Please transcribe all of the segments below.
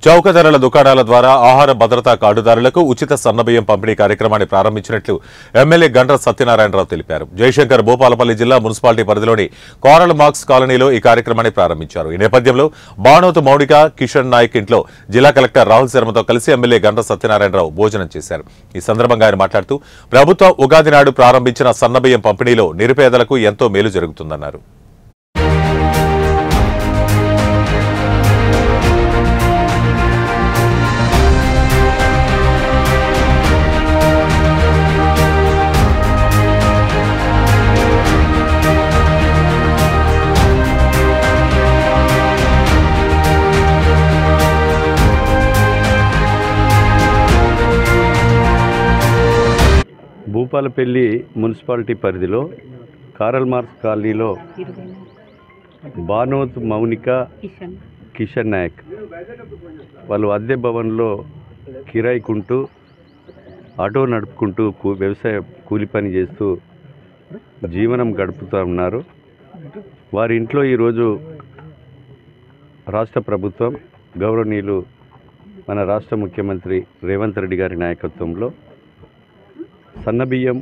చౌక ధరల దుకాణాల ద్వారా ఆహార భద్రతా కార్డుదారులకు ఉచిత సన్నబియ్యం పంపిణీ కార్యక్రమాన్ని ప్రారంభించినట్లు ఎమ్మెల్యే గండ్ర సత్యనారాయణరావు తెలిపారు. జయశంకర్ భూపాలపల్లి జిల్లా మున్సిపాలిటీ పరిధిలోని కారల్ మార్క్స్ కాలనీలో ఈ కార్యక్రమాన్ని ప్రారంభించారు. ఈ నేపథ్యంలో బాణోతు మౌనిక కిషన్ నాయక్ ఇంట్లో జిల్లా కలెక్టర్ రాహుల్ శర్మతో కలిసి ఎమ్మెల్యే గండ్ర సత్యనారాయణరావు భోజనం చేశారు. ఈ సందర్భంగా ఆయన మాట్లాడుతూ ప్రభుత్వం ఉగాది నాడు ప్రారంభించిన సన్నబియ్యం పంపిణీలో నిరుపేదలకు ఎంతో మేలు జరుగుతుందన్నారు. భూపాలపల్లి మున్సిపాలిటీ పరిధిలో కారల్ మార్క్స్ కాలనీలో బానోత్ మౌనిక కిషన్ నాయక్ వాళ్ళు అద్దె భవన్లో కిరాయికుంటూ ఆటో నడుపుకుంటూ వ్యవసాయ కూలి పని చేస్తూ జీవనం గడుపుతూ ఉన్నారు. వారి ఇంట్లో ఈరోజు రాష్ట్ర ప్రభుత్వం గౌరవనీయులు మన రాష్ట్ర ముఖ్యమంత్రి రేవంత్ రెడ్డి గారి నాయకత్వంలో సన్నబియ్యం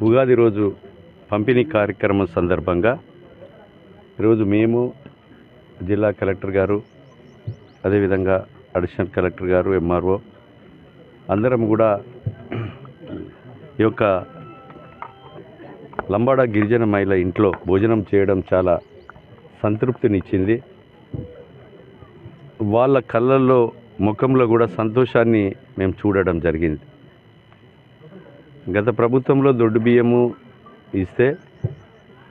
ఉగాది రోజు పంపిణీ కార్యక్రమం సందర్భంగా ఈరోజు మేము జిల్లా కలెక్టర్ గారు, అదేవిధంగా అడిషనల్ కలెక్టర్ గారు, ఎంఆర్ఓ అందరం కూడా ఈ యొక్క లంబాడ గిరిజన మహిళ ఇంట్లో భోజనం చేయడం చాలా సంతృప్తినిచ్చింది. వాళ్ళ కళ్ళల్లో ముఖంలో కూడా సంతోషాన్ని మేము చూడడం జరిగింది. గత ప్రభుత్వంలో దొడ్డు బియ్యము ఇస్తే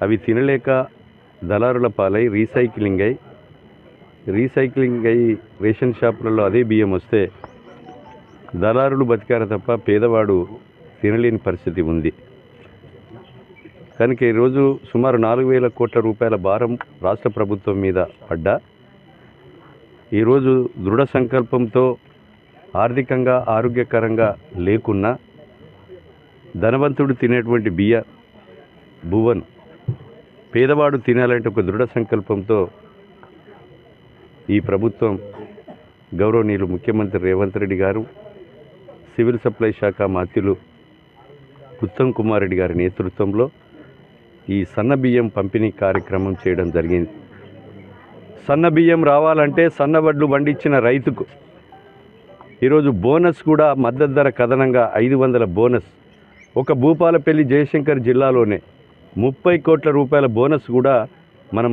అవి తినలేక దళారుల పాలై రీసైక్లింగ్ అయి రేషన్ షాపులలో అదే బియ్యం వస్తే దళారులు బతికారు తప్ప పేదవాడు తినలేని పరిస్థితి ఉంది. కనుక ఈరోజు సుమారు 4,000 కోట్ల రూపాయల భారం రాష్ట్ర ప్రభుత్వం మీద పడ్డా ఈరోజు దృఢ సంకల్పంతో ఆర్థికంగా ఆరోగ్యకరంగా లేకున్నా ధనవంతుడు తినేటువంటి భువన్ పేదవాడు తినాలంటే ఒక దృఢ సంకల్పంతో ఈ ప్రభుత్వం గౌరవనీయులు ముఖ్యమంత్రి రేవంత్ రెడ్డి గారు, సివిల్ సప్లై శాఖ మంత్రులు ఉత్తమ్ కుమార్ రెడ్డి గారి నేతృత్వంలో ఈ సన్నబియ్యం పంపిణీ కార్యక్రమం చేయడం జరిగింది. సన్నబియ్యం రావాలంటే సన్నవడ్లు పండించిన రైతుకు ఈరోజు బోనస్ కూడా మద్దతు ధర కథనంగా 500 బోనస్, ఒక భూపాలపల్లి జయశంకర్ జిల్లాలోనే 30 కోట్ల రూపాయల బోనస్ కూడా మనం